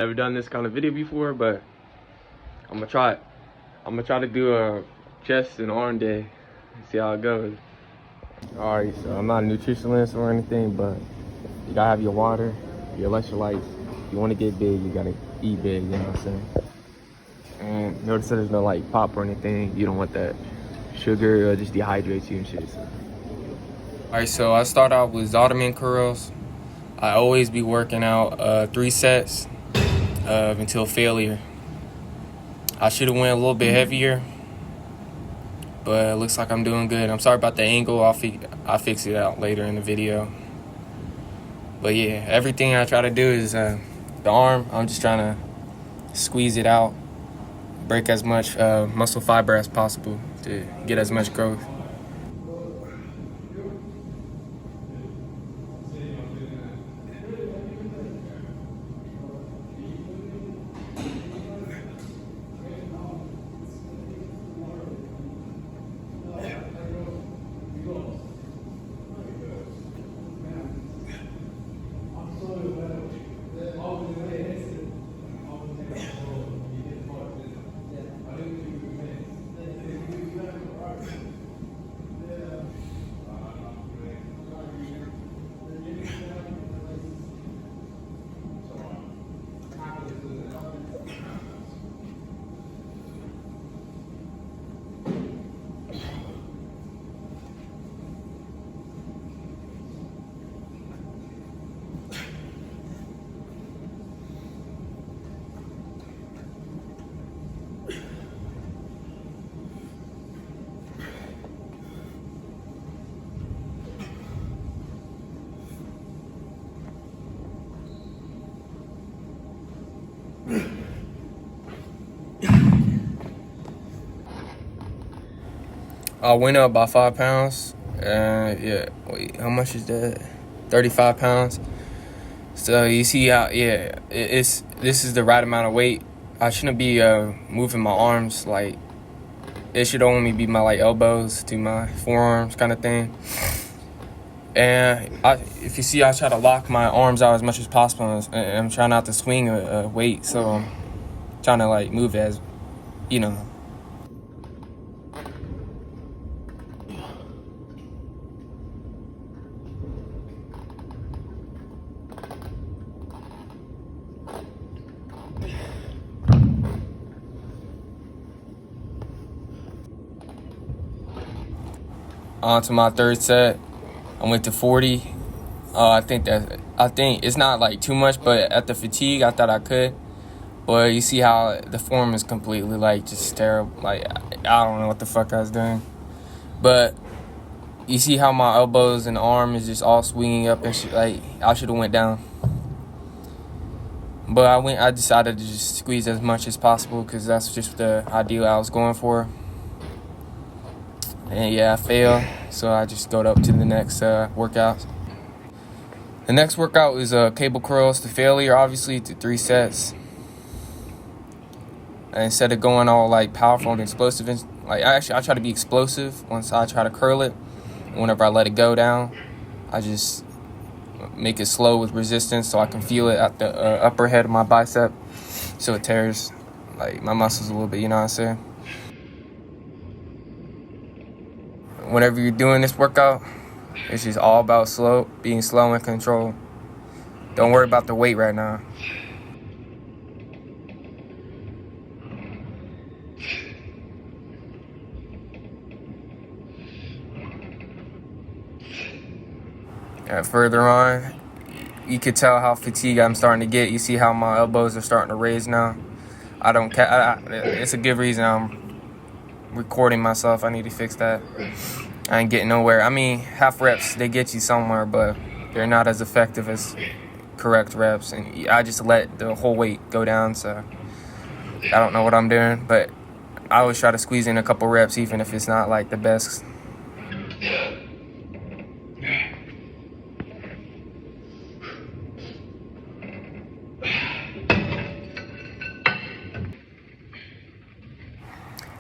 Never done this kind of video before, but I'm gonna try it. I'm gonna try to do a chest and arm day and see how it goes. Alright, so I'm not a nutritionist or anything, but you gotta have your water, your electrolytes. If you wanna get big, you gotta eat big, you know what I'm saying? And notice that there's no like pop or anything. You don't want that sugar, just dehydrates you and shit. So. Alright, so I start out with Ottoman curls. I always be working out 3 sets until failure. I should have went a little bit heavier, but it looks like I'm doing good. I'm sorry about the angle. I'll fix it out later in the video. But yeah, everything I try to do is the arm. I'm just trying to squeeze it out, break as much muscle fiber as possible to get as much growth. I went up by 5 pounds. Yeah, wait, how much is that? 35 pounds. So you see how, yeah, this is the right amount of weight. I shouldn't be moving my arms. Like, it should only be my like elbows to my forearms kind of thing. And if you see, I try to lock my arms out as much as possible. And I'm trying not to swing a weight, so I'm trying to like move as, you know. On to my 3rd set. I went to 40. I think it's not like too much, but at the fatigue, I thought I could. But you see how the form is completely like just terrible. Like, I don't know what the fuck I was doing. But you see how my elbows and arm is just all swinging up and shit. Like, I should have went down. But I decided to just squeeze as much as possible because that's just the ideal I was going for. And yeah, I failed, so I just go up to the next workout. The next workout is cable curls to failure, obviously, to 3 sets. And instead of going all like powerful and explosive, like I try to be explosive once I try to curl it. Whenever I let it go down, I just make it slow with resistance so I can feel it at the upper head of my bicep, so it tears like my muscles a little bit, you know what I'm saying? Whenever you're doing this workout, it's just all about being slow and control. Don't worry about the weight right now. Further on, you could tell how fatigued I'm starting to get. You see how my elbows are starting to raise now. It's a good reason I'm recording myself. I need to fix that. I ain't getting nowhere. I mean, half reps, they get you somewhere, but they're not as effective as correct reps. And I just let the whole weight go down, so I don't know what I'm doing. But I always try to squeeze in a couple reps, even if it's not like the best.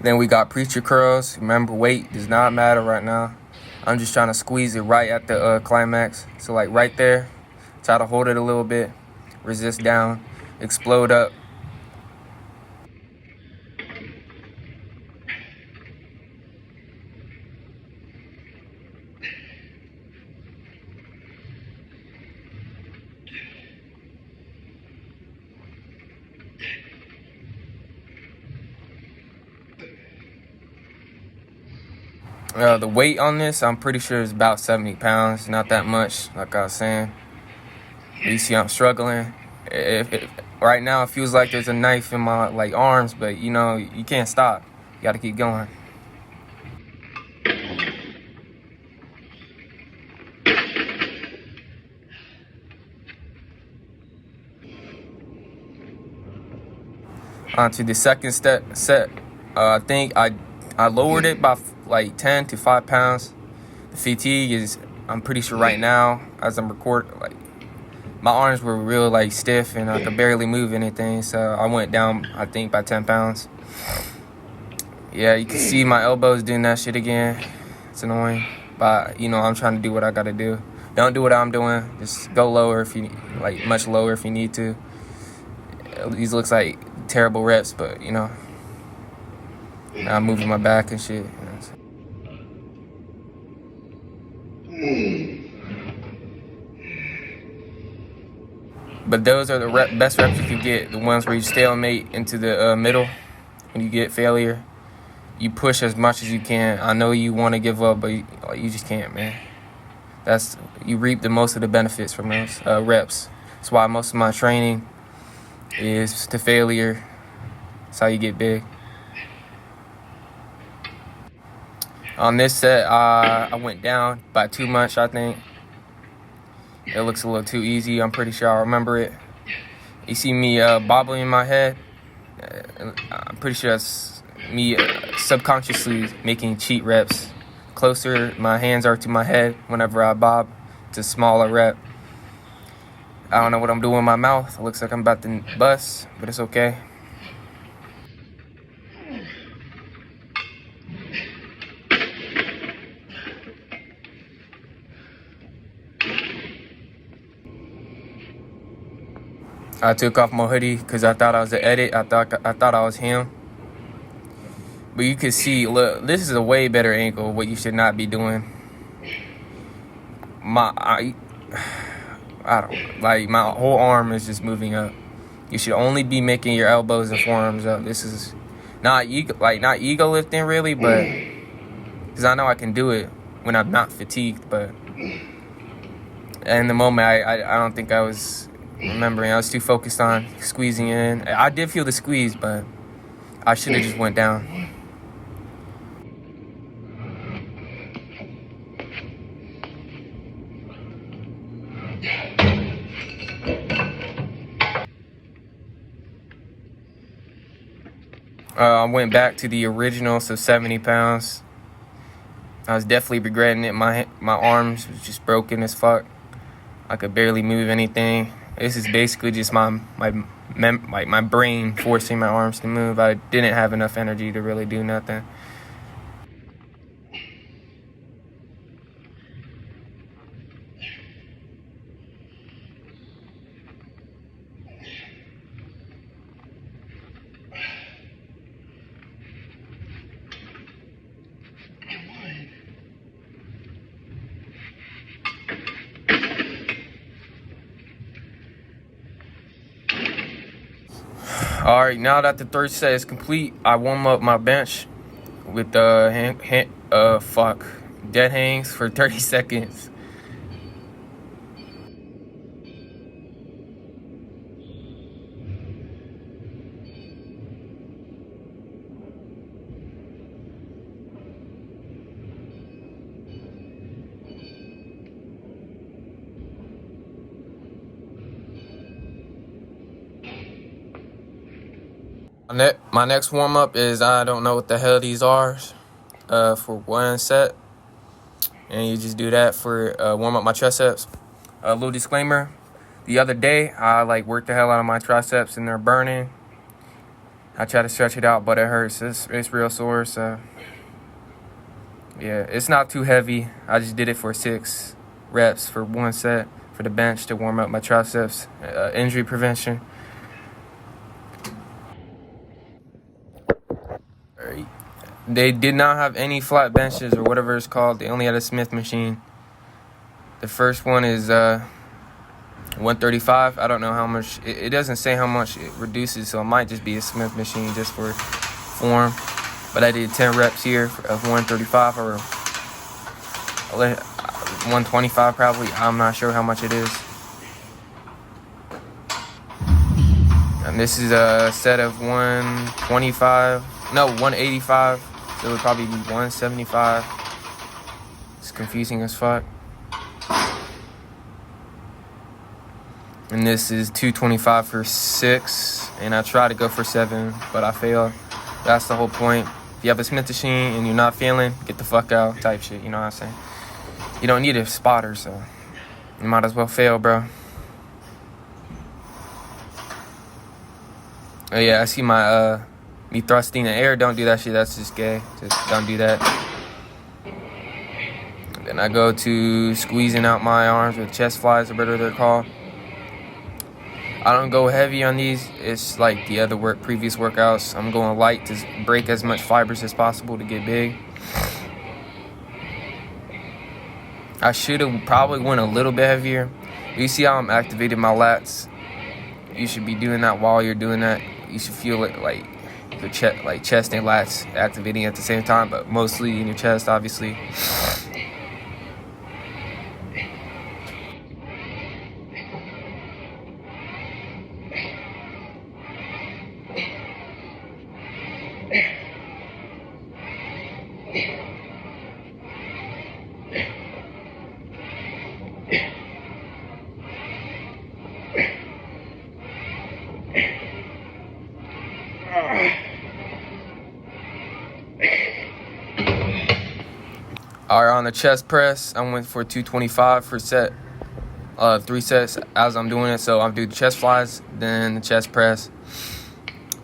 Then we got preacher curls. Remember, weight does not matter right now. I'm just trying to squeeze it right at the climax. So like right there, try to hold it a little bit, resist down, explode up. The weight on this, I'm pretty sure is about 70 pounds. Not that much, like I was saying. You see I'm struggling. Right now, it feels like there's a knife in my arms, but you know, you can't stop. You gotta keep going. On to the second set. I think I lowered it by like 10 to 5 pounds. The fatigue is, I'm pretty sure right now, as I'm recording, like my arms were real stiff and I could barely move anything. So I went down, I think, by 10 pounds. Yeah, you can see my elbows doing that shit again. It's annoying, but you know, I'm trying to do what I gotta do. Don't do what I'm doing. Just go lower if you much lower if you need to. These looks like terrible reps, but you know, now I'm moving my back and shit. But those are the best reps you can get. The ones where you stalemate into the middle when you get failure. You push as much as you can. I know you want to give up, but you just can't, man. You reap the most of the benefits from those reps. That's why most of my training is to failure. That's how you get big. On this set, I went down by too much, I think. It looks a little too easy. I'm pretty sure I remember it. You see me bobbling my head. I'm pretty sure that's me subconsciously making cheat reps. Closer my hands are to my head whenever I bob, it's a smaller rep. I don't know what I'm doing with my mouth. It looks like I'm about to bust, but it's okay. I took off my hoodie because I thought I was an edit. I thought I was him. But you can see, look, this is a way better angle. What you should not be doing. I don't my whole arm is just moving up. You should only be making your elbows and forearms up. This is not ego lifting really, but because I know I can do it when I'm not fatigued. But in the moment, I don't think I was remembering. I was too focused on squeezing in. I did feel the squeeze, but I should have just went down. I went back to the original, so 70 pounds. I was definitely regretting it. My arms was just broken as fuck. I could barely move anything. This is basically just my brain forcing my arms to move. I didn't have enough energy to really do nothing. All right, now that the third set is complete, I warm up my bench with dead hangs for 30 seconds. My next warm-up is, I don't know what the hell these are, for one set. And you just do that for warm up my triceps. A little disclaimer, the other day, I worked the hell out of my triceps and they're burning. I try to stretch it out, but it hurts. It's real sore, so yeah, it's not too heavy. I just did it for 6 reps for one set for the bench to warm up my triceps, injury prevention. They did not have any flat benches or whatever it's called. They only had a Smith machine. The first one is 135. I don't know how much. It doesn't say how much it reduces, so it might just be a Smith machine just for form. But I did 10 reps here of 135 or 125 probably. I'm not sure how much it is. And this is a set of 125. No, 185. So it would probably be 175. It's confusing as fuck. And this is 225 for 6. And I tried to go for 7, but I failed. That's the whole point. If you have a Smith machine and you're not feeling, get the fuck out type shit. You know what I'm saying? You don't need a spotter, so you might as well fail, bro. Oh yeah, I see my me thrusting in the air. Don't do that shit. That's just gay. Just don't do that. Then I go to squeezing out my arms with chest flies, or whatever they're called. I don't go heavy on these. It's like the other previous workouts. I'm going light to break as much fibers as possible to get big. I should have probably went a little bit heavier. You see how I'm activating my lats? You should be doing that while you're doing that. You should feel it like your chest and lats activating at the same time, but mostly in your chest, obviously. All right, on the chest press, I went for 225 for 3 sets as I'm doing it. So I'm doing chest flies, then the chest press.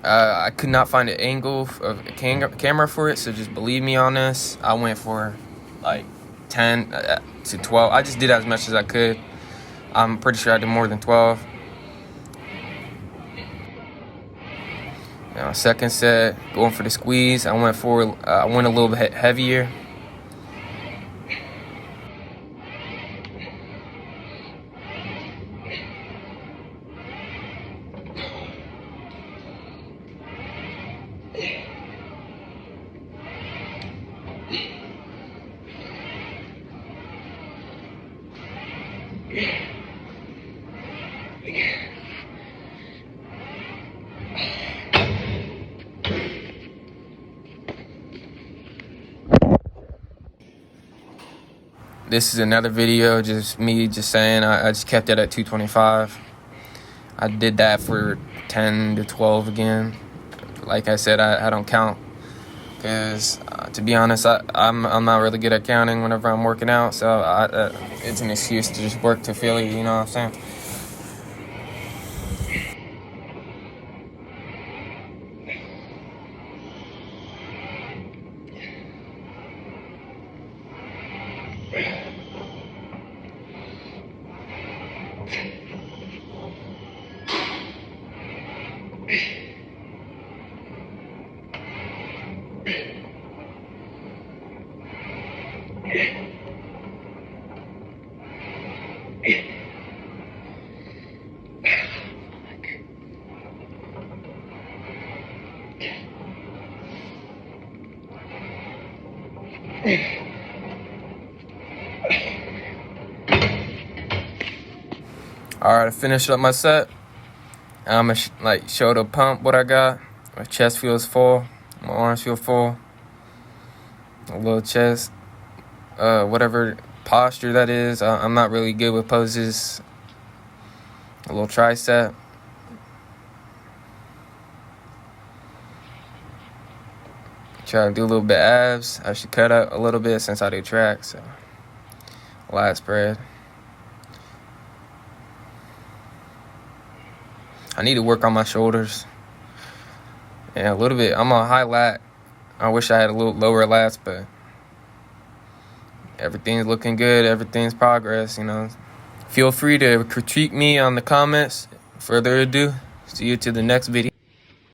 I could not find an angle of a camera for it, so just believe me on this. I went for like 10 to 12. I just did as much as I could. I'm pretty sure I did more than 12. Now, second set, going for the squeeze. I went a little bit heavier. This is another video, just me just saying I just kept it at 225. I did that for 10 to 12 again. Like I said, I don't count because to be honest, I'm not really good at counting whenever I'm working out. So it's an excuse to just work to Philly. You know what I'm saying? All right, I finished up my set. I'm gonna show the pump what I got. My chest feels full. My arms feel full. A little chest, whatever posture that is. I'm not really good with poses. A little tricep. Try to do a little bit abs. I should cut out a little bit since I do track. So, lat spread. I need to work on my shoulders. Yeah, a little bit. I'm on high lat. I wish I had a little lower lats, but everything's looking good. Everything's progress, you know. Feel free to critique me on the comments. Further ado, see you to the next video.